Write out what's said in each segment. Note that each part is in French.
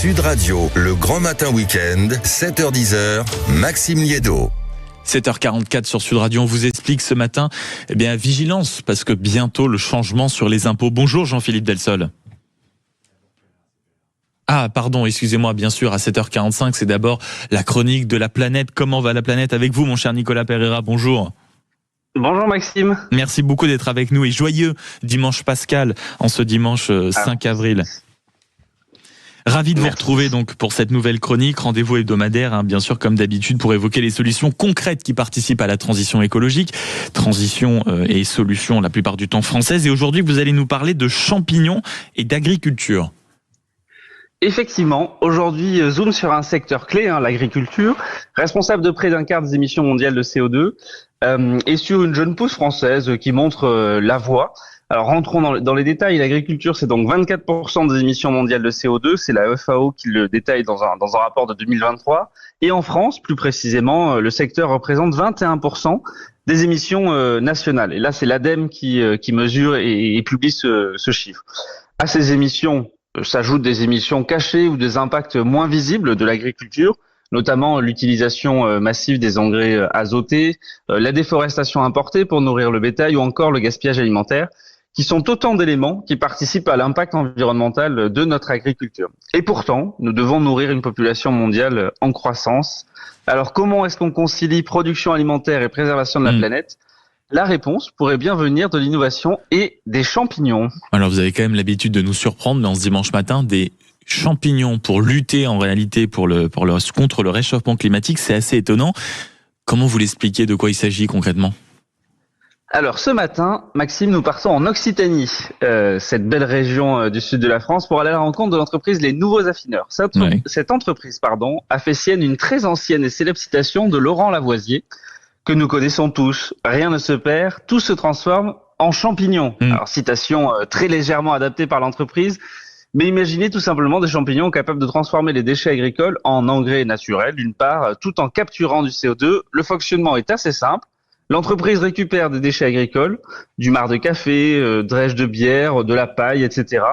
Sud Radio, le grand matin week-end, 7h-10h, Maxime Liédo. 7h44 sur Sud Radio, on vous explique ce matin, vigilance, parce que bientôt le changement sur les impôts. Bonjour Jean-Philippe Delsol. Ah, pardon, excusez-moi, bien sûr, à 7h45, c'est d'abord la chronique de la planète. Comment va la planète avec vous, mon cher Nicolas Pereira? Bonjour. Bonjour Maxime. Merci beaucoup d'être avec nous et joyeux dimanche pascal en ce dimanche 5 avril. Ravi de vous retrouver donc pour cette nouvelle chronique, rendez-vous hebdomadaire, bien sûr comme d'habitude pour évoquer les solutions concrètes qui participent à la transition écologique, transition et solutions la plupart du temps françaises. Et aujourd'hui vous allez nous parler de champignons et d'agriculture. Effectivement, aujourd'hui zoom sur un secteur clé, l'agriculture, responsable de près d'un quart des émissions mondiales de CO2 et sur une jeune pousse française qui montre la voie. Alors rentrons dans les détails. L'agriculture, c'est donc 24% des émissions mondiales de CO2. C'est la FAO qui le détaille dans un rapport de 2023. Et en France, plus précisément, le secteur représente 21% des émissions nationales. Et là, c'est l'ADEME qui mesure et publie ce chiffre. À ces émissions s'ajoutent des émissions cachées ou des impacts moins visibles de l'agriculture, notamment l'utilisation massive des engrais azotés, la déforestation importée pour nourrir le bétail ou encore le gaspillage alimentaire, qui sont autant d'éléments qui participent à l'impact environnemental de notre agriculture. Et pourtant, nous devons nourrir une population mondiale en croissance. Alors comment est-ce qu'on concilie production alimentaire et préservation de la planète ? La réponse pourrait bien venir de l'innovation et des champignons. Alors vous avez quand même l'habitude de nous surprendre, mais en ce dimanche matin, des champignons pour lutter en réalité contre le réchauffement climatique, c'est assez étonnant. Comment vous l'expliquez, de quoi il s'agit concrètement ? Alors ce matin, Maxime, nous partons en Occitanie, cette belle région du sud de la France, pour aller à la rencontre de l'entreprise Les Nouveaux Affineurs. Cette entreprise, a fait sienne une très ancienne et célèbre citation de Laurent Lavoisier, que nous connaissons tous. Rien ne se perd, tout se transforme en champignons. Alors citation très légèrement adaptée par l'entreprise, mais imaginez tout simplement des champignons capables de transformer les déchets agricoles en engrais naturels, d'une part, tout en capturant du CO2. Le fonctionnement est assez simple. L'entreprise récupère des déchets agricoles, du marc de café, drèche de bière, de la paille, etc.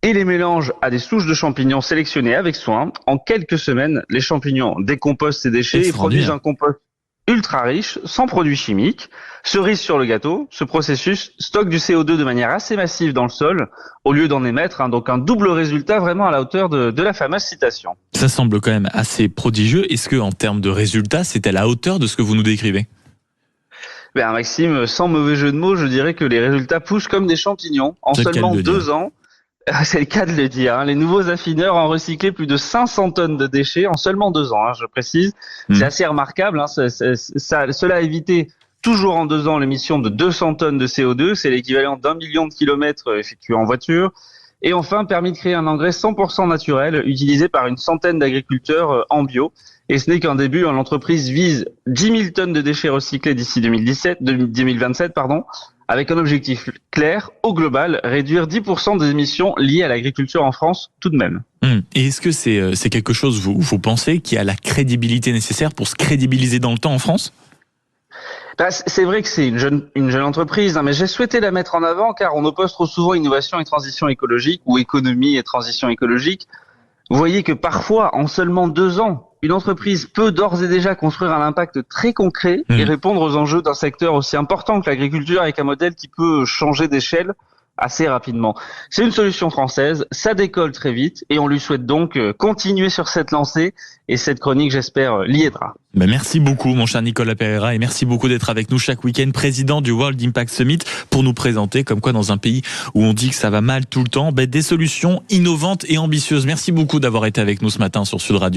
et les mélange à des souches de champignons sélectionnées avec soin. En quelques semaines, les champignons décomposent ces déchets et produisent un compost ultra riche, sans produits chimiques. Cerise sur le gâteau, ce processus stocke du CO2 de manière assez massive dans le sol, au lieu d'en émettre, donc un double résultat vraiment à la hauteur de la fameuse citation. Ça semble quand même assez prodigieux. Est-ce que en termes de résultats, c'est à la hauteur de ce que vous nous décrivez ? Maxime, sans mauvais jeu de mots, je dirais que les résultats poussent comme des champignons. En seulement 2 ans, c'est le cas de le dire, les nouveaux affineurs ont recyclé plus de 500 tonnes de déchets en seulement 2 ans, je précise. C'est assez remarquable, cela a évité toujours en 2 ans l'émission de 200 tonnes de CO2, c'est l'équivalent d'1 million de kilomètres effectués en voiture. Et enfin, permis de créer un engrais 100% naturel utilisé par une centaine d'agriculteurs en bio. Et ce n'est qu'un début, l'entreprise vise 10 000 tonnes de déchets recyclés d'ici 2027, avec un objectif clair, au global, réduire 10% des émissions liées à l'agriculture en France tout de même. Et est-ce que c'est quelque chose, vous pensez, qui a la crédibilité nécessaire pour se crédibiliser dans le temps en France ? C'est vrai que c'est une jeune entreprise, mais j'ai souhaité la mettre en avant car on oppose trop souvent innovation et transition écologique ou économie et transition écologique. Vous voyez que parfois, en seulement 2 ans, une entreprise peut d'ores et déjà construire un impact très concret et répondre aux enjeux d'un secteur aussi important que l'agriculture avec un modèle qui peut changer d'échelle assez rapidement. C'est une solution française, ça décolle très vite et on lui souhaite donc continuer sur cette lancée et cette chronique, j'espère, l'y aidera. Merci beaucoup mon cher Nicolas Pereira et merci beaucoup d'être avec nous chaque week-end, président du World Impact Summit, pour nous présenter comme quoi dans un pays où on dit que ça va mal tout le temps, des solutions innovantes et ambitieuses. Merci beaucoup d'avoir été avec nous ce matin sur Sud Radio.